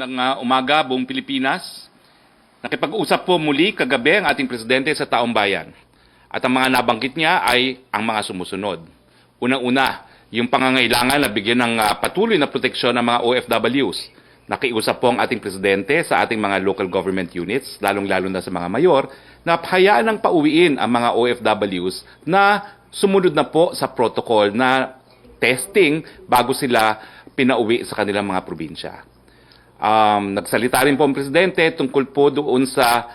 Magandang umaga, buong Pilipinas. Nakipag-usap po muli kagabi ang ating presidente sa taong bayan. At ang mga nabanggit niya ay ang mga sumusunod. Unang-una, yung pangangailangan na bigyan ng patuloy na proteksyon ng mga OFWs. Nakiusap po ang ating presidente sa ating mga local government units, lalong-lalo na sa mga mayor, na hayaan ng pauwiin ang mga OFWs na sumunod na po sa protocol na testing bago sila pinauwi sa kanilang mga probinsya. Nagsalita rin po ang presidente tungkol po doon sa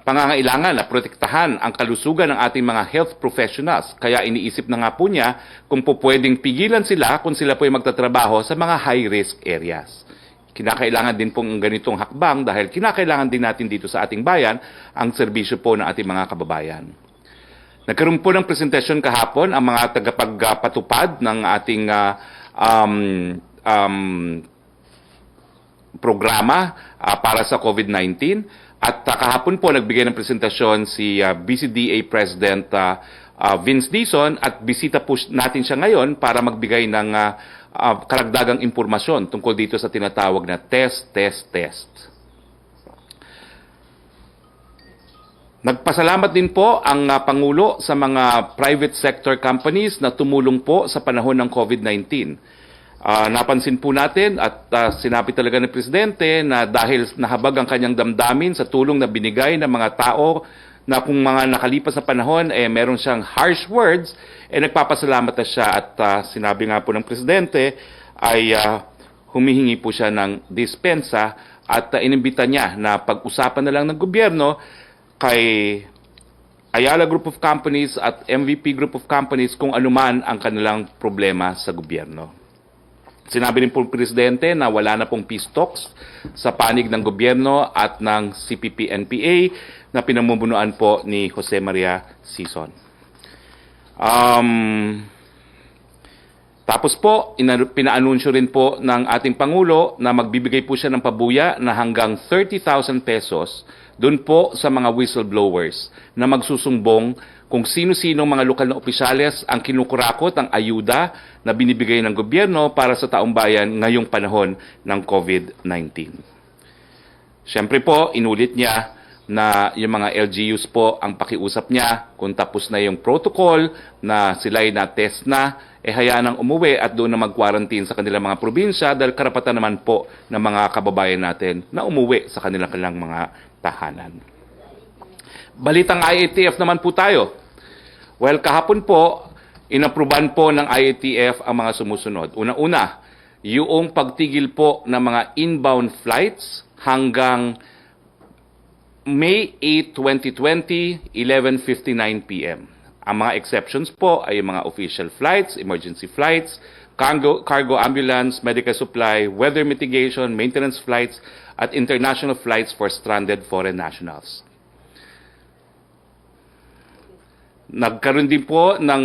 pangangailangan na protektahan ang kalusugan ng ating mga health professionals. Kaya iniisip na nga po niya kung po pwedeng pigilan sila kung sila po ay magtatrabaho sa mga high-risk areas. Kinakailangan din pong ganitong hakbang dahil kinakailangan din natin dito sa ating bayan ang serbisyo po ng ating mga kababayan. Nagkaroon po ng presentasyon kahapon ang mga tagapagpatupad ng ating programa para sa COVID-19 at kahapon po nagbigay ng presentasyon si BCDA President Vince Dizon at bisita po natin siya ngayon para magbigay ng karagdagang impormasyon tungkol dito sa tinatawag na test. Nagpasalamat din po ang Pangulo sa mga private sector companies na tumulong po sa panahon ng COVID-19. Napansin po natin at sinabi talaga ng Presidente na dahil nahabag ang kanyang damdamin sa tulong na binigay ng mga tao na kung mga nakalipas na panahon meron siyang harsh words, nagpapasalamat na siya at sinabi nga po ng Presidente ay humihingi po siya ng dispensa at inimbita niya na pag-usapan na lang ng gobyerno kay Ayala Group of Companies at MVP Group of Companies kung anuman ang kanilang problema sa gobyerno. Sinabi rin po ng Presidente na wala na pong peace talks sa panig ng gobyerno at ng CPP-NPA na pinamumunuan po ni Jose Maria Sison. Tapos po, pinaanunsyo rin po ng ating Pangulo na magbibigay po siya ng pabuya na hanggang 30,000 pesos doon po sa mga whistleblowers na magsusumbong kung sino-sino mga lokal na opisyales ang kinukurakot ang ayuda na binibigay ng gobyerno para sa taong bayan ngayong panahon ng COVID-19. Siyempre po, inulit niya na yung mga LGUs po ang pakiusap niya kung tapos na yung protocol na sila'y na-test na, hayaan ang umuwi at doon na mag-quarantine sa kanilang mga probinsya dahil karapatan naman po ng mga kababayan natin na umuwi sa kanilang mga tahanan. Balitang IATF naman po tayo. Well, kahapon po, inapruban po ng IATF ang mga sumusunod. Una-una, yung pagtigil po ng mga inbound flights hanggang May 8, 2020, 11:59 p.m. Ang mga exceptions po ay mga official flights, emergency flights, cargo ambulance, medical supply, weather mitigation, maintenance flights, at international flights for stranded foreign nationals. Nagkaroon din po ng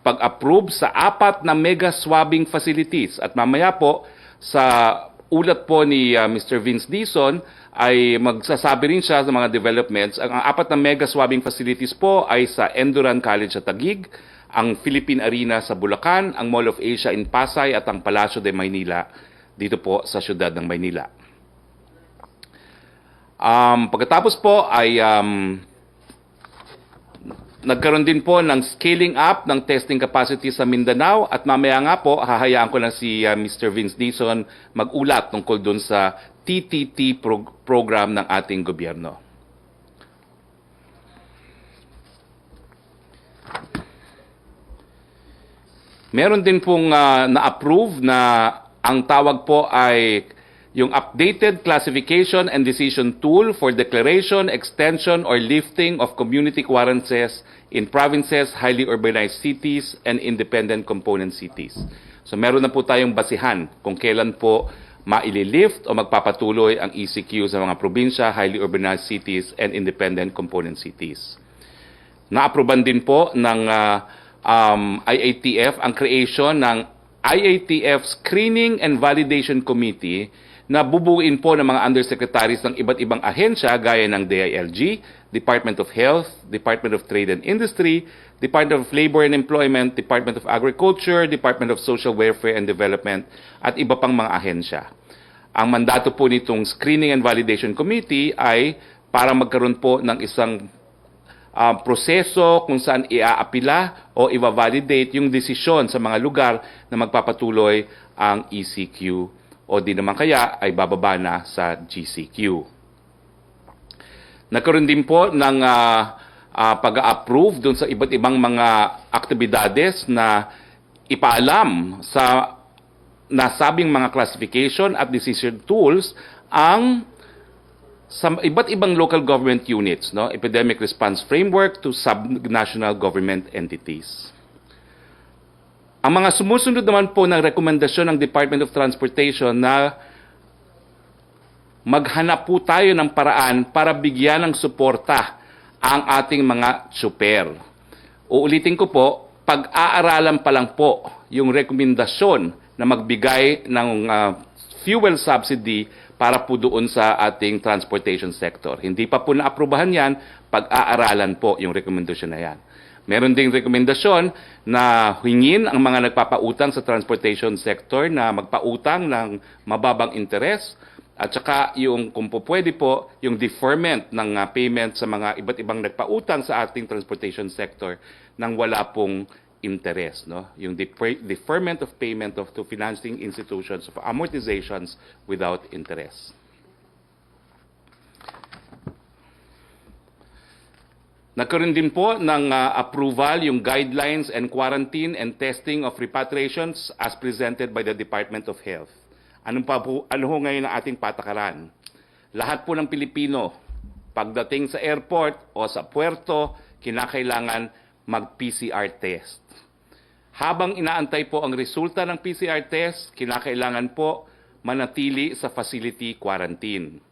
pag-approve sa 4 na mega swabbing facilities at mamaya po sa ulat po ni Mr. Vince Dizon ay magsasabi rin siya sa mga developments. Ang 4 na mega swabbing facilities po ay sa Enduran College sa Taguig, ang Philippine Arena sa Bulacan, ang Mall of Asia in Pasay at ang Palacio de Maynila dito po sa siyudad ng Maynila. Pagkatapos po ay nagkaroon din po ng scaling up ng testing capacity sa Mindanao at mamaya nga po hahayaan ko na si Mr. Vince Dizon mag-ulat tungkol dun sa TTT program ng ating gobyerno. Meron din pong na-approve na ang tawag po ay yung Updated Classification and Decision Tool for Declaration, Extension, or Lifting of Community Quarantines in Provinces, Highly Urbanized Cities, and Independent Component Cities. So meron na po tayong basihan kung kailan po maililift o magpapatuloy ang ECQ sa mga probinsya, Highly Urbanized Cities, and Independent Component Cities. Na-aproban din po ng IATF ang creation ng IATF Screening and Validation Committee na bubuuin po ng mga undersecretaries ng iba't ibang ahensya gaya ng DILG, Department of Health, Department of Trade and Industry, Department of Labor and Employment, Department of Agriculture, Department of Social Welfare and Development, at iba pang mga ahensya. Ang mandato po nitong Screening and Validation Committee ay para magkaroon po ng isang proseso kung saan iaapila o i-validate yung desisyon sa mga lugar na magpapatuloy ang ECQ o di naman kaya ay bababa na sa GCQ. Nagkaroon din po ng pag-approve doon sa iba't ibang mga aktibidades na ipaalam sa nasabing mga classification at decision tools ang sa iba't ibang local government units, no? Epidemic Response Framework to subnational government entities. Ang mga sumusunod naman po ng rekomendasyon ng Department of Transportation na maghanap po tayo ng paraan para bigyan ng suporta ang ating mga tsuper. Uulitin ko po, pag-aaralan pa lang po yung rekomendasyon na magbigay ng fuel subsidy para po doon sa ating transportation sector. Hindi pa po naaprubahan yan, pag-aaralan po yung rekomendasyon na yan. Meron ding rekomendasyon na hingin ang mga nagpapautang sa transportation sector na magpautang ng mababang interes at saka yung kung po pwede po yung deferment ng payment sa mga iba't ibang nagpautang sa ating transportation sector nang wala pong interest, no? Yung deferment of payment to financing institutions of amortizations without interest. Nagkaroon din po ng approval yung guidelines and quarantine and testing of repatriations as presented by the Department of Health. Ano ho ngayon ang ating patakaran? Lahat po ng Pilipino, pagdating sa airport o sa puerto, kinakailangan mag-PCR test. Habang inaantay po ang resulta ng PCR test, kinakailangan po manatili sa facility quarantine.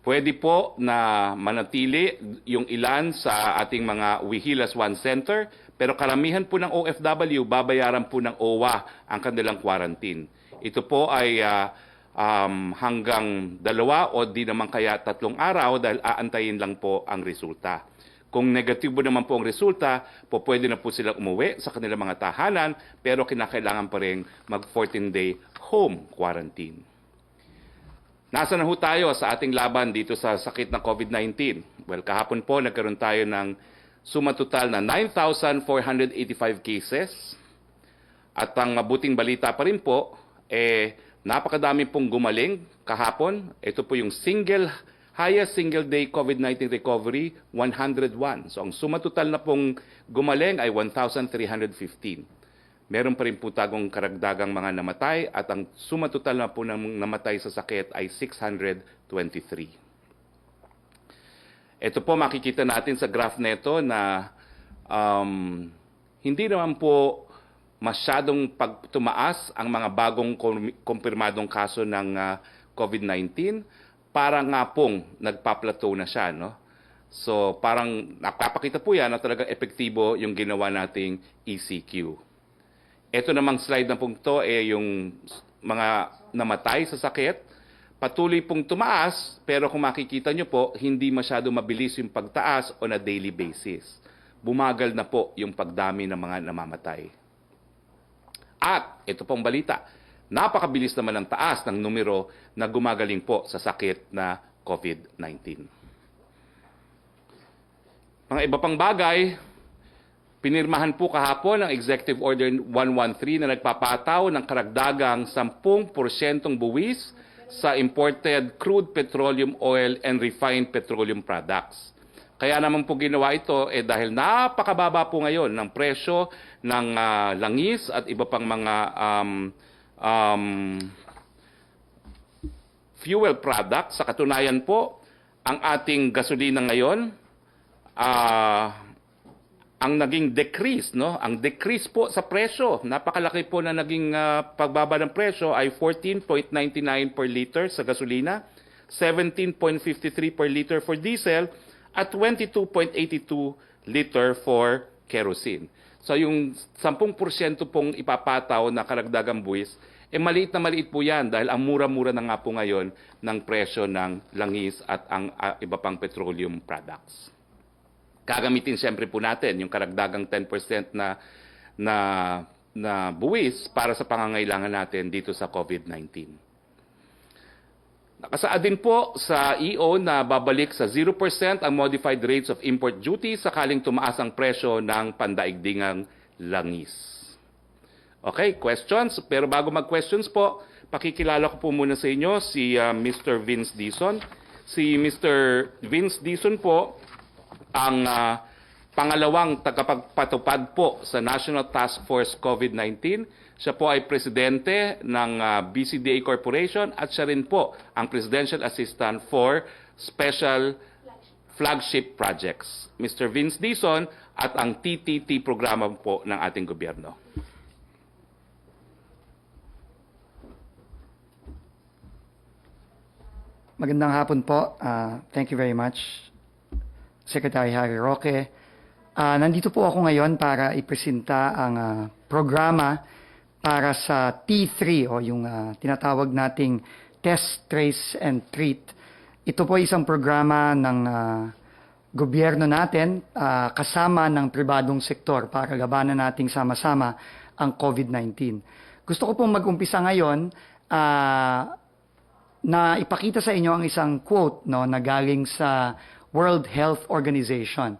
Pwede po na manatili yung ilan sa ating mga Wihilas One Center, pero karamihan po ng OFW, babayaran po ng OWA ang kanilang quarantine. Ito po ay hanggang 2 o di naman kaya 3 araw dahil aantayin lang po ang resulta. Kung negatibo naman po ang resulta, po pwede na po sila umuwi sa kanilang mga tahanan, pero kinakailangan pa rin mag 14-day home quarantine. Nasa na ho tayo sa ating laban dito sa sakit ng COVID-19? Well, kahapon po nagkaroon tayo ng sumatotal na 9,485 cases. At ang mabuting balita pa rin po, napakadami pong gumaling kahapon. Ito po yung highest single day COVID-19 recovery, 101. So ang sumatotal na pong gumaling ay 1,315. Meron pa rin po tagong karagdagang mga namatay at ang sumatotal na po ng namatay sa sakit ay 623. Ito po makikita natin sa graph nito na hindi naman po masyadong pagtumaas ang mga bagong kumpirmadong kaso ng COVID-19. Parang nga pong nagpa-plateau na siya, no? So parang napapakita po yan na talagang epektibo yung ginawa nating ECQ. Ito namang slide na pong to yung mga namatay sa sakit. Patuloy pong tumaas, pero kung makikita nyo po, hindi masyado mabilis yung pagtaas on a daily basis. Bumagal na po yung pagdami ng mga namamatay. At ito pong balita, napakabilis naman ang taas ng numero na gumagaling po sa sakit na COVID-19. Mga iba pang bagay, pinirmahan po kahapon ang Executive Order 113 na nagpapataw ng karagdagang 10% buwis sa imported crude petroleum oil and refined petroleum products. Kaya naman po ginawa ito dahil napakababa po ngayon ng presyo ng langis at iba pang mga fuel products. Sa katunayan po, ang ating gasolina ngayon, ang naging decrease, no? Ang decrease po sa presyo, napakalaki po na naging pagbaba ng presyo ay 14.99 per liter sa gasolina, 17.53 per liter for diesel, at 22.82 liter for kerosene. So yung 10% pong ipapataw na karagdagang buwis, maliit na maliit po yan dahil ang mura-mura na nga po ngayon ng presyo ng langis at ang iba pang petroleum products. Gagamitin siyempre po natin yung karagdagang 10% na buwis para sa pangangailangan natin dito sa COVID-19. Nakasaad din po sa EO na babalik sa 0% ang modified rates of import duty sakaling tumaas ang presyo ng pandaigdigang langis. Okay, questions? Pero bago mag-questions po, pakikilala ko po muna sa inyo si Mr. Vince Dizon. Si Mr. Vince Dizon po ang pangalawang tagapagpatupad po sa National Task Force COVID-19. Siya po ay presidente ng BCDA Corporation at siya rin po ang Presidential Assistant for Special Flagship Projects. Mr. Vince Dizon at ang TTT programa po ng ating gobyerno. Magandang hapon po. Thank you very much, Secretary Harry Roque. Nandito po ako ngayon para ipresenta ang programa para sa T3 o yung tinatawag nating Test, Trace, and Treat. Ito po isang programa ng gobyerno natin kasama ng pribadong sektor para labanan nating sama-sama ang COVID-19. Gusto ko pong mag-umpisa ngayon na ipakita sa inyo ang isang quote na galing sa World Health Organization.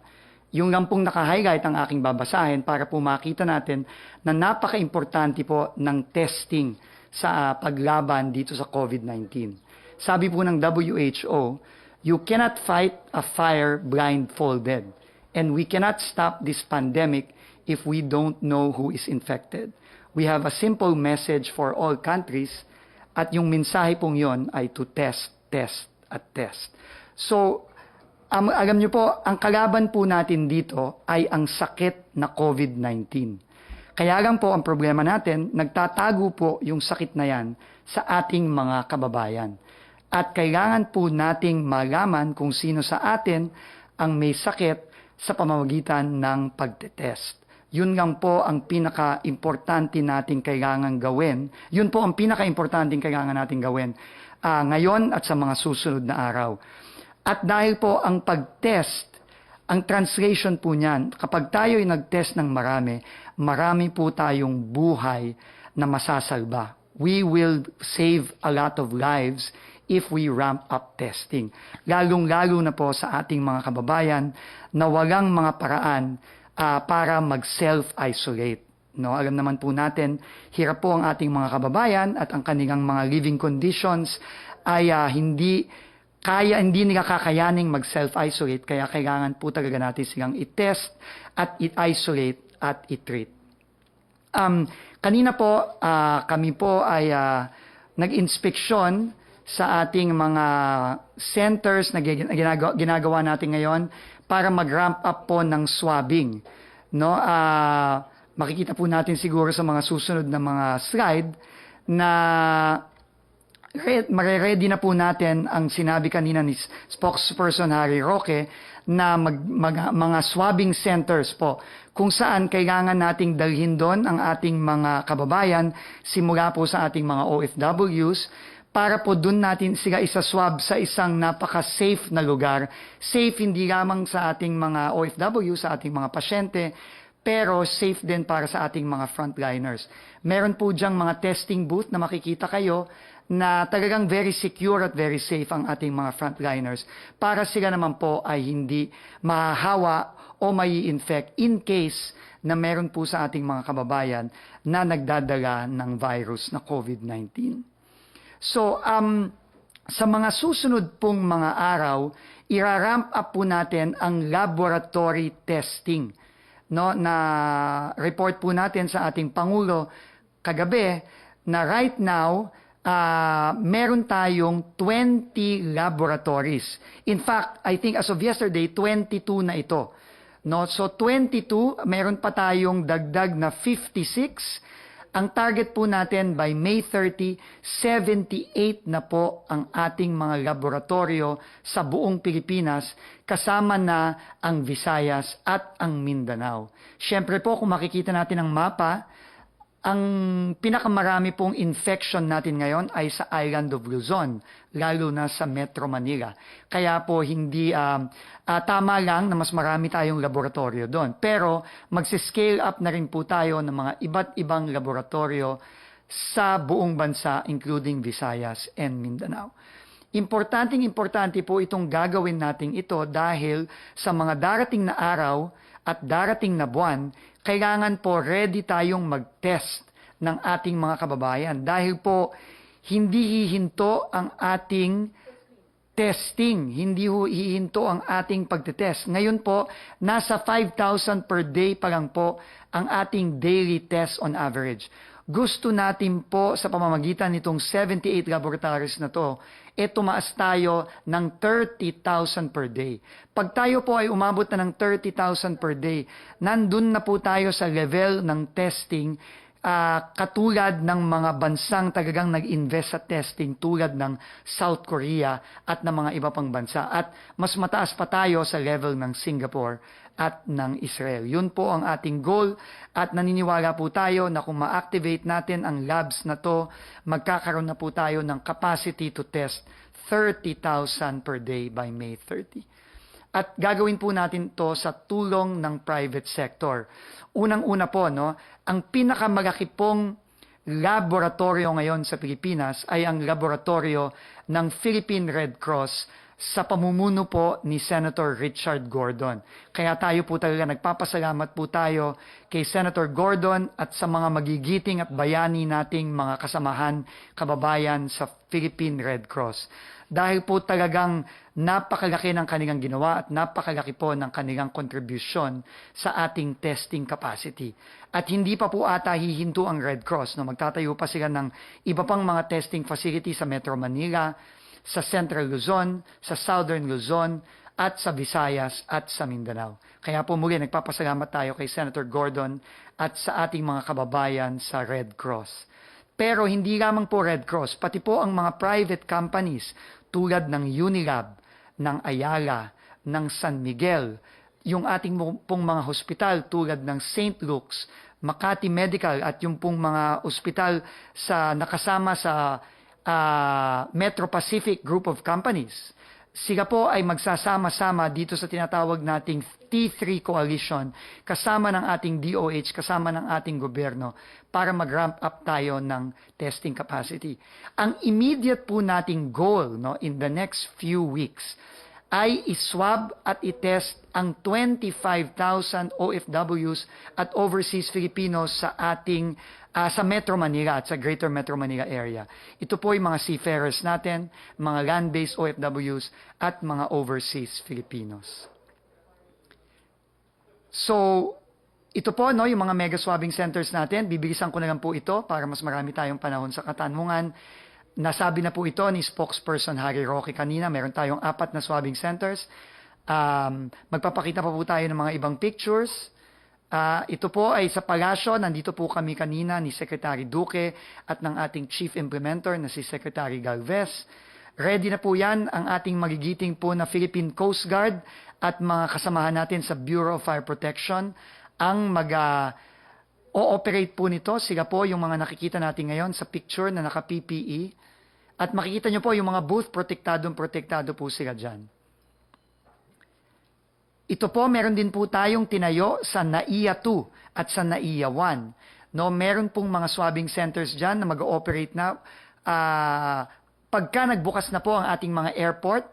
Yung lang pong naka-highlight ang aking babasahin para po makita natin na napaka-importante po ng testing sa paglaban dito sa COVID-19. Sabi po ng WHO, you cannot fight a fire blindfolded, and we cannot stop this pandemic if we don't know who is infected. We have a simple message for all countries. At yung mensahe pong yon ay to test, test, at test. So, alam nyo po, ang kalaban po natin dito ay ang sakit na COVID-19. Kaya lang po ang problema natin, nagtatago po yung sakit na yan sa ating mga kababayan. At kailangan po nating malaman kung sino sa atin ang may sakit sa pamamagitan ng pagtetest. Yun lang po ang pinaka-importante nating kailangan gawin. Yun po ang pinaka-importante kailangan nating gawin ngayon at sa mga susunod na araw. At dahil po ang pag-test, ang translation po niyan, kapag tayo ay nag-test ng marami po tayong buhay na masasalba. We will save a lot of lives if we ramp up testing. Lalong-lalo na po sa ating mga kababayan na walang mga paraan para mag-self-isolate. Alam naman po natin, hirap po ang ating mga kababayan at ang kanilang mga living conditions ay hindi nila kakayaning mag-self-isolate, kaya kailangan po talaga natin silang i-test at i-isolate at i-treat. Kanina po, kami po ay nag-inspeksyon sa ating mga centers na ginagawa natin ngayon para mag-ramp up po ng swabbing. Makikita po natin siguro sa mga susunod na mga slide na mare-ready na po natin ang sinabi kanina ni Spokesperson Harry Roque na mga swabbing centers po kung saan kailangan nating dalhin doon ang ating mga kababayan simula po sa ating mga OFWs para po doon natin sila isa-swab sa isang napaka-safe na lugar. Safe hindi lamang sa ating mga OFW, sa ating mga pasyente, pero safe din para sa ating mga frontliners. Meron po diyang mga testing booth na makikita kayo na talagang very secure at very safe ang ating mga frontliners para sila naman po ay hindi mahahawa o mai-infect in case na meron po sa ating mga kababayan na nagdadala ng virus na COVID-19. So, sa mga susunod pong mga araw, ira-ramp up po natin ang laboratory testing. Na report po natin sa ating Pangulo kagabi na right now, meron tayong 20 laboratories. In fact, I think as of yesterday, 22 na ito. So 22, meron pa tayong dagdag na 56. Ang target po natin by May 30, 78 na po ang ating mga laboratorio sa buong Pilipinas, kasama na ang Visayas at ang Mindanao. Siyempre po, kung makikita natin ang mapa, ang pinakamarami pong infection natin ngayon ay sa island of Luzon, lalo na sa Metro Manila. Kaya po hindi tama lang na mas marami tayong laboratorio doon. Pero magsi-scale up na rin po tayo ng mga iba't ibang laboratorio sa buong bansa, including Visayas and Mindanao. Importante po itong gagawin natin ito dahil sa mga darating na araw at darating na buwan, kailangan po ready tayong mag-test ng ating mga kababayan. Dahil po, hindi hihinto ang ating testing, hindi hihinto ang ating pagtetest. Ngayon po, nasa 5,000 per day pa lang po ang ating daily test on average. Gusto natin po sa pamamagitan nitong 78 laboratories na to, tumaas tayo ng 30,000 per day. Pag tayo po ay umabot na ng 30,000 per day, nandun na po tayo sa level ng testing katulad ng mga bansang talagang nag-invest sa testing tulad ng South Korea at ng mga iba pang bansa. At mas mataas pa tayo sa level ng Singapore at ng Israel. Yun po ang ating goal at naniniwala po tayo na kung ma-activate natin ang labs na to, magkakaroon na po tayo ng capacity to test 30,000 per day by May 30. At gagawin po natin to sa tulong ng private sector. Unang-una po, ang pinakamalaki pong laboratorio ngayon sa Pilipinas ay ang laboratorio ng Philippine Red Cross sa pamumuno po ni Senator Richard Gordon. Kaya tayo po talaga nagpapasalamat po tayo kay Senator Gordon at sa mga magigiting at bayani nating mga kasamahan, kababayan sa Philippine Red Cross. Dahil po talagang napakalaki ng kanilang ginawa at napakalaki po ng kanilang kontribusyon sa ating testing capacity. At hindi pa po ata hihinto ang Red Cross. Magtatayo pa sila ng iba pang mga testing facility sa Metro Manila, sa Central Luzon, sa Southern Luzon, at sa Visayas at sa Mindanao. Kaya po muli nagpapasalamat tayo kay Senator Gordon at sa ating mga kababayan sa Red Cross. Pero hindi lamang po Red Cross, pati po ang mga private companies tulad ng Unilab, ng Ayala, ng San Miguel, yung ating pong mga hospital tulad ng St. Luke's, Makati Medical at yung pong mga ospital sa nakasama sa Metro Pacific Group of Companies. Sila po ay magsasama-sama dito sa tinatawag nating T3 Coalition kasama ng ating DOH, kasama ng ating gobyerno para mag-ramp up tayo ng testing capacity. Ang immediate po nating goal in the next few weeks ay iswab at itest ang 25,000 OFWs at overseas Filipinos sa ating sa Metro Manila at sa Greater Metro Manila area. Ito po ay mga seafarers natin, mga land-based OFWs at mga overseas Filipinos. So, ito po yung mga mega swabbing centers natin. Bibilisan ko na lang po ito para mas marami tayong panahon sa katanungan. Nasabi na po ito ni Spokesperson Harry Roque kanina. Meron tayong 4 na swabbing centers. Magpapakita pa po tayo ng mga ibang pictures. Ito po ay sa palasyo. Nandito po kami kanina ni Secretary Duque at ng ating Chief Implementer na si Secretary Galvez. Ready na po yan ang ating magigiting po na Philippine Coast Guard at mga kasamahan natin sa Bureau of Fire Protection. Ang o-operate po nito, sila po yung mga nakikita natin ngayon sa picture na naka-PPE. At makikita nyo po yung mga booth, protektado po sila dyan. Ito po, meron din po tayong tinayo sa NAIA 2 at sa NAIA 1. Meron pong mga swabbing centers dyan na mag-ooperate na pagka nagbukas na po ang ating mga airport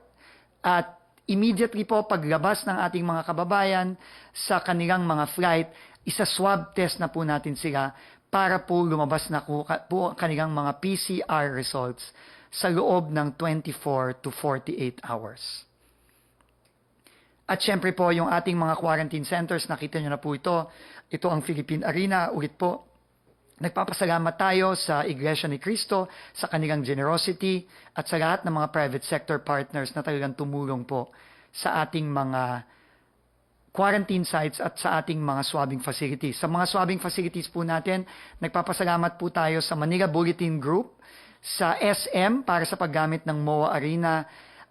at immediately po paglabas ng ating mga kababayan sa kanilang mga flight, isa-swab test na po natin sila para po lumabas na po ang kanilang mga PCR results sa loob ng 24 to 48 hours. At syempre po, yung ating mga quarantine centers, nakita nyo na po ito. Ito ang Philippine Arena. Ulit po, nagpapasalamat tayo sa Iglesia ni Cristo, sa kanilang generosity, at sa lahat ng mga private sector partners na talagang tumulong po sa ating mga quarantine sites at sa ating mga swabbing facilities. Sa mga swabbing facilities po natin, nagpapasalamat po tayo sa Manila Bulletin Group, sa SM para sa paggamit ng MOA Arena,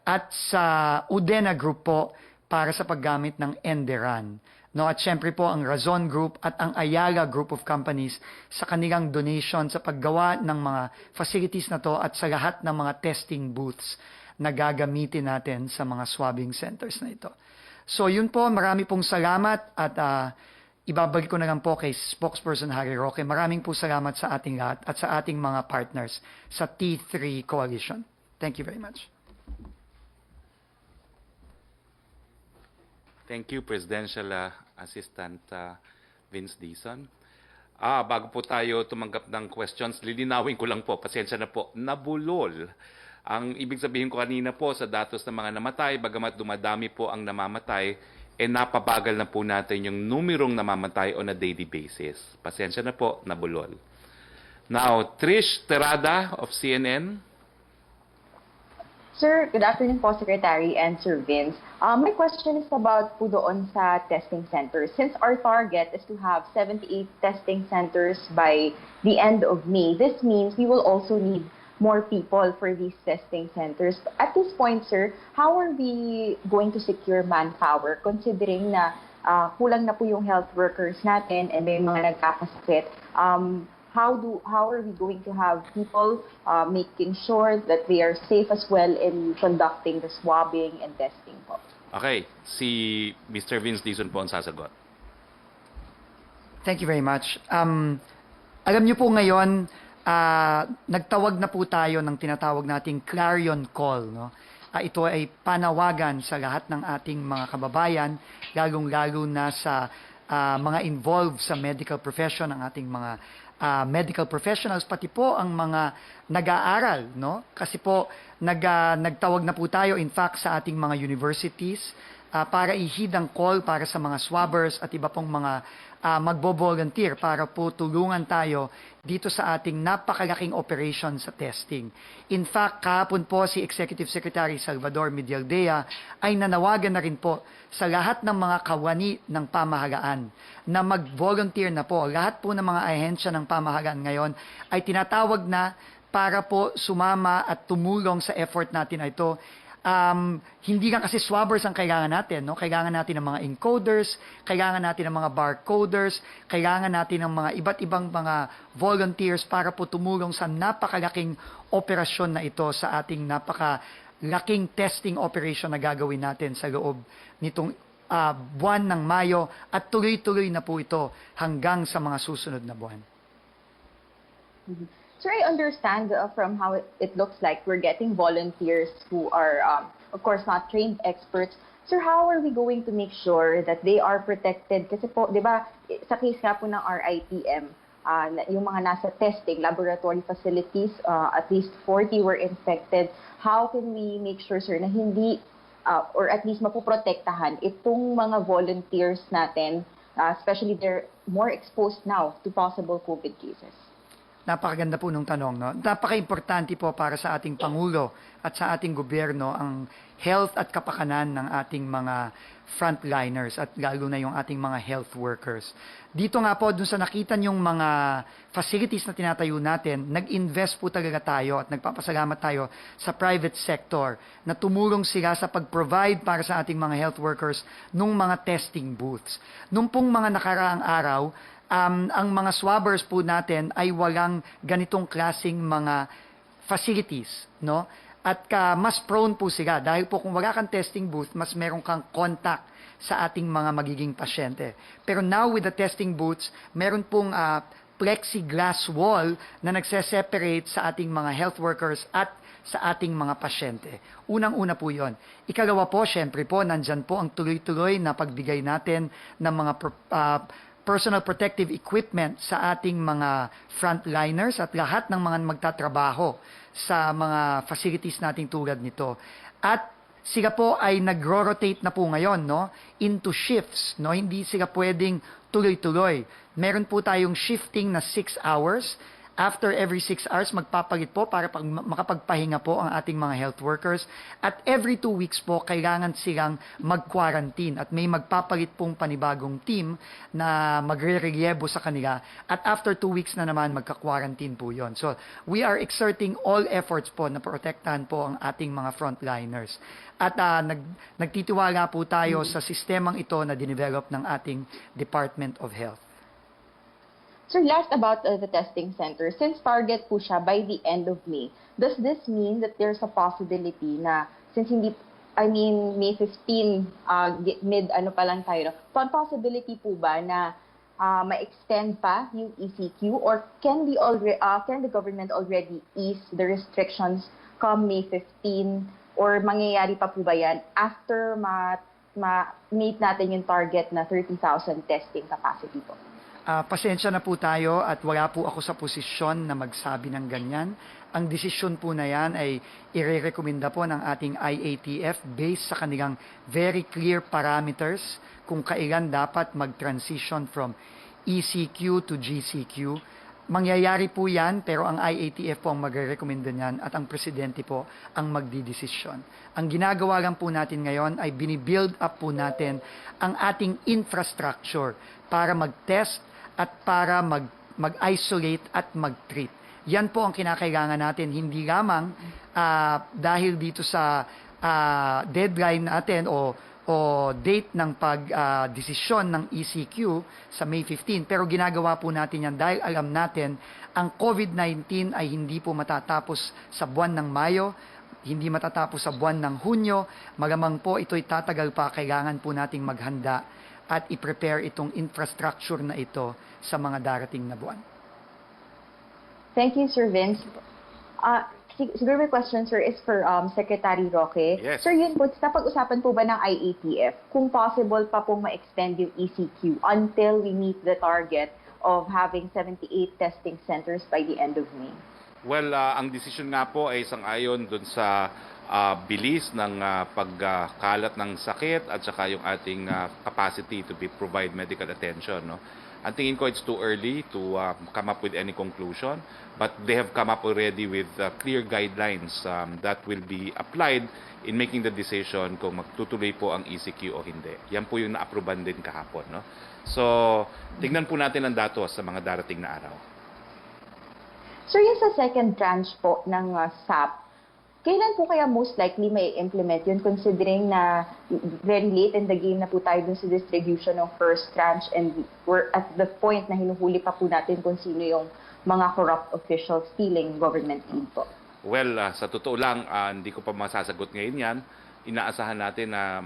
at sa Udena Group po para sa paggamit ng Enderan. At syempre po ang Razon Group at ang Ayala Group of Companies sa kanilang donation sa paggawa ng mga facilities na to at sa lahat ng mga testing booths na gagamitin natin sa mga swabbing centers na ito. So yun po, marami pong salamat at ibabalik ko na lang po kay Spokesperson Harry Roque. Maraming po salamat sa ating lahat at sa ating mga partners sa T3 Coalition. Thank you very much. Thank you, Presidential Assistant Vince Dizon. Bago po tayo tumanggap ng questions, lilinawin ko lang po, pasensya na po, nabulol. Ang ibig sabihin ko kanina po sa datos ng mga namatay, bagamat dumadami po ang namamatay, napabagal na po natin yung numerong namamatay on a daily basis. Pasensya na po, nabulol. Now, Trish Terada of CNN. Sir, good afternoon po, Secretary and Sir Vince. My question is about po doon sa testing centers. Since our target is to have 78 testing centers by the end of May, this means we will also need more people for these testing centers. At this point, sir, how are we going to secure manpower considering na kulang na po yung health workers natin and may mga nagkakasakit? How are we going to have people making sure that they are safe as well in conducting the swabbing and testing po? Okay, si Mr. Vince Dizon po ang sasagot. Thank you very much. Alam niyo po ngayon, nagtawag na po tayo ng tinatawag nating clarion call. No? Ito ay panawagan sa lahat ng ating mga kababayan, lalong-lalo na sa mga involved sa medical profession, ang ating mga medical professionals, pati po ang mga nag-aaral, no? Kasi po nagtawag na po tayo in fact sa ating mga universities para ihid ang call para sa mga swabbers at iba pong mga magbo-volunteer para po tulungan tayo dito sa ating napakalaking operation sa testing. In fact, kahapon po si Executive Secretary Salvador Medialdea ay nanawagan na rin po sa lahat ng mga kawani ng pamahalaan na mag-volunteer na po. Lahat po ng mga ahensya ng pamahalaan ngayon ay tinatawag na para po sumama at tumulong sa effort natin na ito. Hindi lang kasi swabbers ang kailangan natin, no? Kailangan natin ng mga encoders, kailangan natin ng mga barcoders, kailangan natin ng mga iba't ibang mga volunteers para po tumulong sa napakalaking operasyon na ito sa ating napakalaking testing operation na gagawin natin sa loob nitong buwan ng Mayo at tuloy-tuloy na po ito hanggang sa mga susunod na buwan. Sir, I understand from how it looks like we're getting volunteers who are, of course, not trained experts. Sir, how are we going to make sure that they are protected? Kasi po, di ba, sa case nga po ng RITM, yung mga nasa testing, laboratory facilities, at least 40 were infected. How can we make sure, sir, na hindi, or at least mapoprotektahan itong mga volunteers natin, especially they're more exposed now to possible COVID cases? Napakaganda po nung tanong. No? Napaka-importante po para sa ating Pangulo at sa ating gobyerno ang health at kapakanan ng ating mga frontliners at lalo na yung ating mga health workers. Dito nga po, dun sa nakita yung mga facilities na tinatayo natin, nag-invest po talaga tayo at nagpapasalamat tayo sa private sector na tumulong sila sa pag-provide para sa ating mga health workers nung mga testing booths. Nung pong mga nakaraang araw, ang mga swabbers po natin ay walang ganitong klasing mga facilities, no? At mas prone po sila dahil po kung wala kang testing booth, mas meron kang contact sa ating mga magiging pasyente. Pero now with the testing booths, meron pong plexiglass wall na nagse-separate sa ating mga health workers at sa ating mga pasyente. Unang-una po yon. Ikalawa po, syempre po, nandyan po ang tuloy-tuloy na pagbigay natin ng mga personal protective equipment sa ating mga frontliners at lahat ng mga magtatrabaho sa mga facilities nating tulad nito. At sila po ay nagro-rotate na po ngayon, no, into shifts, no, hindi sila pwedeng tuloy-tuloy. Meron po tayong shifting na 6 hours. After every 6 hours, magpapalit po para makapagpahinga po ang ating mga health workers. At every 2 weeks po, kailangan silang mag-quarantine. At may magpapalit pong panibagong team na magre-relyebo sa kanila. At after 2 weeks na naman, magka-quarantine po yon. So, we are exerting all efforts po na protektahan po ang ating mga frontliners. At nagtitiwala po tayo sa sistemang ito na dinevelop ng ating Department of Health. Sir, last about the testing center. Since target po siya by the end of May, does this mean that there's a possibility na, since hindi, I mean, May 15, pa lang tayo, possibility po ba na ma-extend pa yung ECQ or can the government already ease the restrictions come May 15 or mangyayari pa po ba yan after ma-meet natin yung target na 30,000 testing capacity po? Pasensya na po tayo at wala po ako sa posisyon na magsabi ng ganyan. Ang desisyon po na yan ay irerekomenda po ng ating IATF based sa kanilang very clear parameters kung kailan dapat mag-transition from ECQ to GCQ. Mangyayari po yan, pero ang IATF po ang magre-recommenda niyan at ang presidente po ang magdidesisyon. Ang ginagawa lang po natin ngayon ay binibuild up po natin ang ating infrastructure para mag-test at para mag-isolate at mag-treat. Yan po ang kinakailangan natin, hindi lamang dahil dito sa deadline natin o date ng pag-desisyon ng ECQ sa May 15. Pero ginagawa po natin yan dahil alam natin ang COVID-19 ay hindi po matatapos sa buwan ng Mayo, hindi matatapos sa buwan ng Hunyo. Malamang po ito'y tatagal pa, kailangan po nating maghanda at i-prepare itong infrastructure na ito sa mga darating na buwan. Thank you, Sir Vince. Siguro my question, sir, is for Secretary Roque. Yes. Sir, yun po, napag-usapan po ba ng IATF kung possible pa pong ma-extend yung ECQ until we meet the target of having 78 testing centers by the end of May? Well, ang desisyon nga po ay sang-ayon dun sa bilis ng pagkalat ng sakit at saka yung ating capacity to provide medical attention. No? Ang tingin ko it's too early to come up with any conclusion, but they have come up already with clear guidelines that will be applied in making the decision kung magtutuloy po ang ECQ o hindi. Yan po yung na-approvean din kahapon. No? So, tingnan po natin ang datos sa mga darating na araw. Sir, yung sa second tranche po ng SAP, kailan po kaya most likely may implement yun considering na very late in the game na po tayo dun sa distribution ng first tranche and we're at the point na hinuhuli pa po natin kung sino yung mga corrupt officials stealing government aid po? Well, sa totoo lang, hindi ko pa masasagot ngayon yan. Inaasahan natin na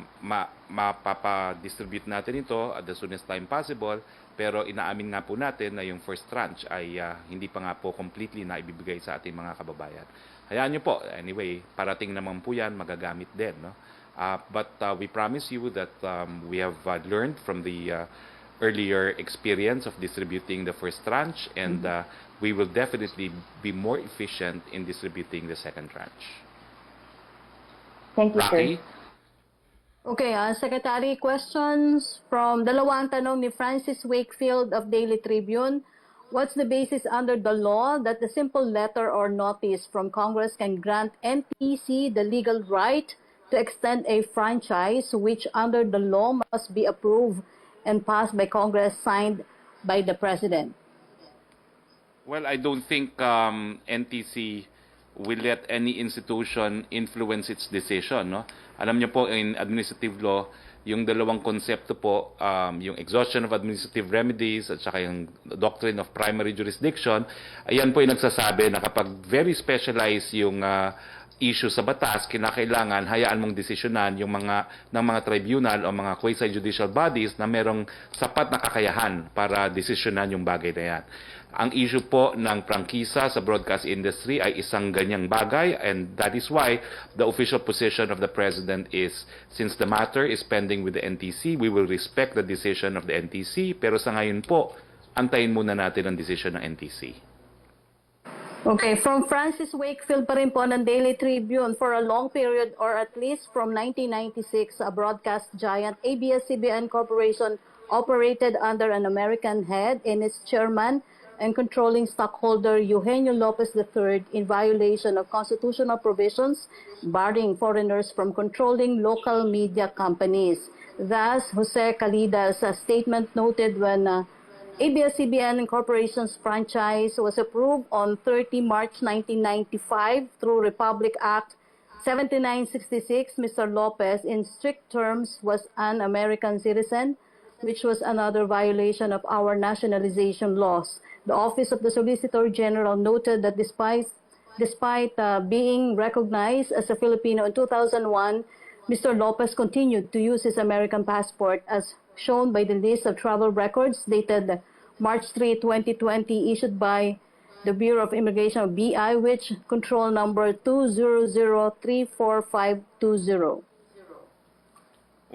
mapapadistribute natin ito at the soonest time possible, pero inaamin nga po natin na yung first tranche ay hindi pa nga po completely na ibibigay sa ating mga kababayan. Hayaan nyo po, anyway, parating naman po yan, magagamit din. No? But we promise you that we have learned from the earlier experience of distributing the first tranche and we will definitely be more efficient in distributing the second tranche. Thank you, sir. Rocky? Okay, Secretary, questions from dalawang tanong ni Francis Wakefield of Daily Tribune. What's the basis under the law that the simple letter or notice from Congress can grant NTC the legal right to extend a franchise which under the law must be approved and passed by Congress, signed by the President? Well, I don't think NTC will let any institution influence its decision. No? Alam niyo po, in administrative law, yung dalawang konsepto po, yung exhaustion of administrative remedies at saka yung doctrine of primary jurisdiction, ayan po yung nagsasabi na kapag very specialized yung issue sa batas, kinakailangan hayaan mong desisyonan yung ng mga tribunal o mga quasi-judicial bodies na merong sapat na kakayahan para desisyonan yung bagay na yan. Ang issue po ng prangkisa sa broadcast industry ay isang ganyang bagay, and that is why the official position of the President is, since the matter is pending with the NTC, we will respect the decision of the NTC, pero sa ngayon po, antayin muna natin ang decision ng NTC. Okay, from Francis Wakefield pa rin po ng Daily Tribune, for a long period or at least from 1996, a broadcast giant ABS-CBN Corporation operated under an American head and its chairman and controlling stockholder Eugenio Lopez III in violation of constitutional provisions barring foreigners from controlling local media companies. Thus, Jose Calida's statement noted when ABS-CBN Incorporation's franchise was approved on 30 March 1995 through Republic Act 7966, Mr. Lopez, in strict terms, was an American citizen, which was another violation of our nationalization laws. The Office of the Solicitor General noted that despite being recognized as a Filipino in 2001, Mr. Lopez continued to use his American passport as shown by the list of travel records dated March 3, 2020, issued by the Bureau of Immigration of BI, which control number 200345520.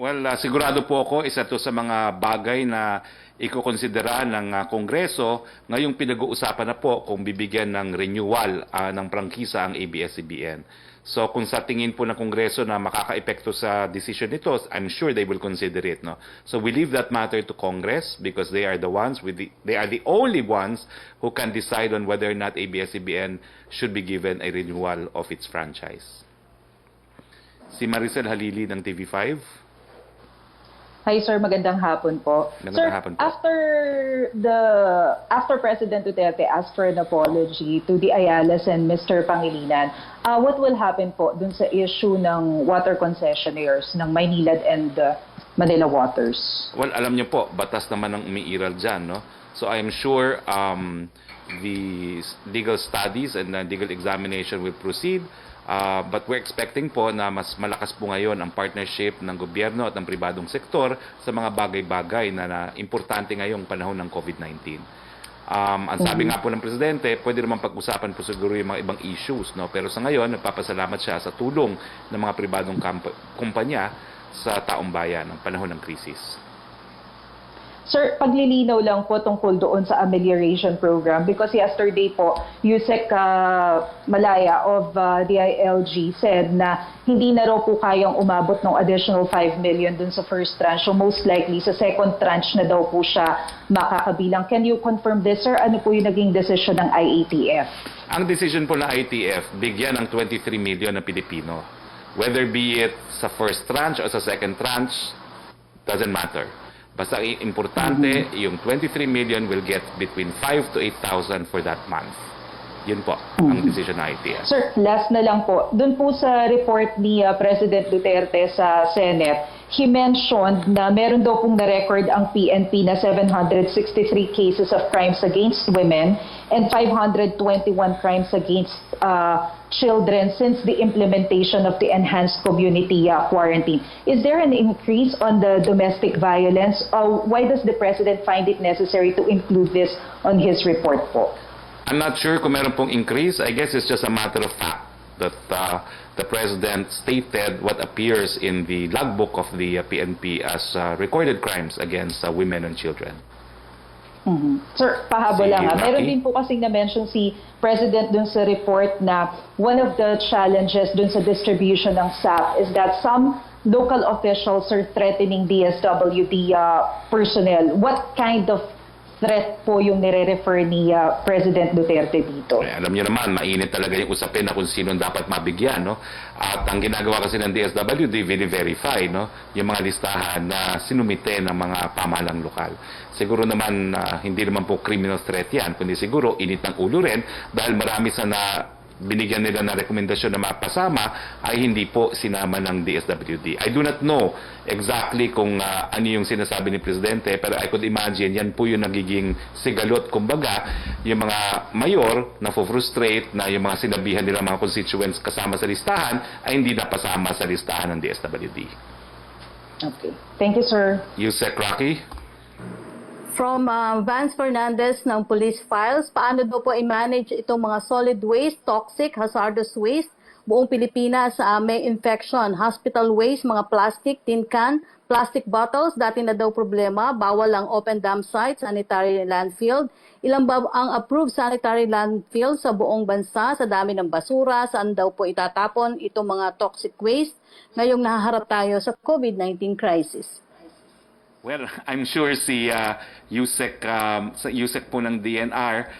Well, sigurado po ako, isa to sa mga bagay na ikokonsidera ng Kongreso ngayong pinag-uusapan na po kung bibigyan ng renewal ng prangkisa ang ABS-CBN. So kung sa tingin po ng Kongreso na makaka-epekto sa decision nito, I'm sure they will consider it. No? So we leave that matter to Congress because they are the ones they are the only ones who can decide on whether or not ABS-CBN should be given a renewal of its franchise. Si Maricel Halili ng TV5. Hi sir, magandang hapon po. Magandang Sir, hapon po. after President Duterte asked for an apology to the Ayalas and Mr. Pangilinan, what will happen po dun sa issue ng water concessionaires ng Maynilad and Manila Waters? Well, alam niyo po, batas naman ang umiiral dyan, no? So I am sure the legal studies and legal examination will proceed. But we're expecting po na mas malakas po ngayon ang partnership ng gobyerno at ng pribadong sektor sa mga bagay-bagay na importante ngayong panahon ng COVID-19. Ang sabi nga po ng Presidente, pwede naman pag-usapan po siguro yung mga ibang issues. No? Pero sa ngayon, nagpapasalamat siya sa tulong ng mga pribadong kumpanya sa taong bayan ng panahon ng krisis. Sir, paglilinaw lang po tungkol doon sa amelioration program because yesterday po, Yusek Malaya of DILG said na hindi na raw po kayang umabot ng additional 5 million dun sa first tranche. So most likely sa second tranche na daw po siya makakabilang. Can you confirm this, sir? Ano po yung naging decision ng IATF? Ang decision po ng IATF, bigyan ng 23 million na Pilipino. Whether be it sa first tranche o sa second tranche, doesn't matter. Basta importante, yung 23 million will get between 5 to 8,000 for that month. Yun po, ang decision ng ITF. Sir, last na lang po. Doon po sa report ni President Duterte sa Senate, he mentioned na meron daw pong na-record ang PNP na 763 cases of crimes against women and 521 crimes against children since the implementation of the enhanced community quarantine. Is there an increase on the domestic violence? Why does the President find it necessary to include this on his report po? I'm not sure kung meron pong increase. I guess it's just a matter of fact that the President stated what appears in the logbook of the PNP as recorded crimes against women and children. Sir, pahabol lang. Roque? Meron din po kasing na-mention si President dun sa report na one of the challenges dun sa distribution ng SAP is that some local officials are threatening DSWD personnel. What kind of threat po yung nire-refer ni President Duterte dito? Alam niyo naman, mainit talaga yung usapin na kung sino dapat mabigyan. No? At ang ginagawa kasi ng DSWD, verify no? Yung mga listahan na sinumite ng mga pamahalang lokal. Siguro naman, hindi naman po criminal threat yan, kundi siguro init ng ulo rin dahil marami sa binigyan nila ng rekomendasyon na mapasama ay hindi po sinama ng DSWD. I do not know exactly kung ano yung sinasabi ni Presidente, pero I could imagine yan po yung nagiging sigalot. Kumbaga, yung mga mayor na frustrate na yung mga sinabihan nila mga constituents kasama sa listahan ay hindi napasama sa listahan ng DSWD. Okay. Thank you, sir. Yusek Roque? From Vance Fernandez ng Police Files, paano daw po i-manage itong mga solid waste, toxic, hazardous waste, buong Pilipinas may infection, hospital waste, mga plastic, tin can, plastic bottles, dati na daw problema, bawal ang open dump site, sanitary landfill. Ilan ba ang approved sanitary landfill sa buong bansa, sa dami ng basura, saan daw po itatapon itong mga toxic waste ngayong nahaharap tayo sa COVID-19 crisis? Well, I'm sure si Yusek po ng DNR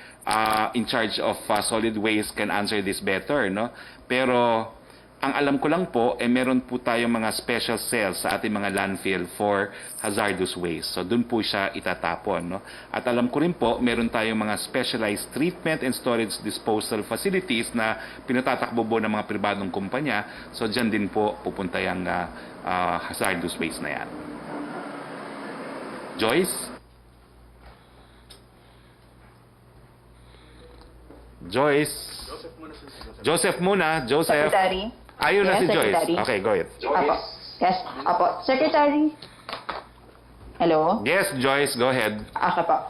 in charge of solid waste can answer this better, no? Pero ang alam ko lang po, meron po tayong mga special cells sa ating mga landfill for hazardous waste. So doon po siya itatapon, no? At alam ko rin po, meron tayong mga specialized treatment and storage disposal facilities na pinatatakbo po ng mga pribadong kumpanya. So dyan din po pupunta yung hazardous waste na yan. Joyce? Joyce? Joseph muna. Joseph. Secretary. Ayun na Yes, si Joyce. Secretary. Okay, go ahead. Apo. Yes, apo. Secretary. Hello? Yes, Joyce, go ahead. Okay po.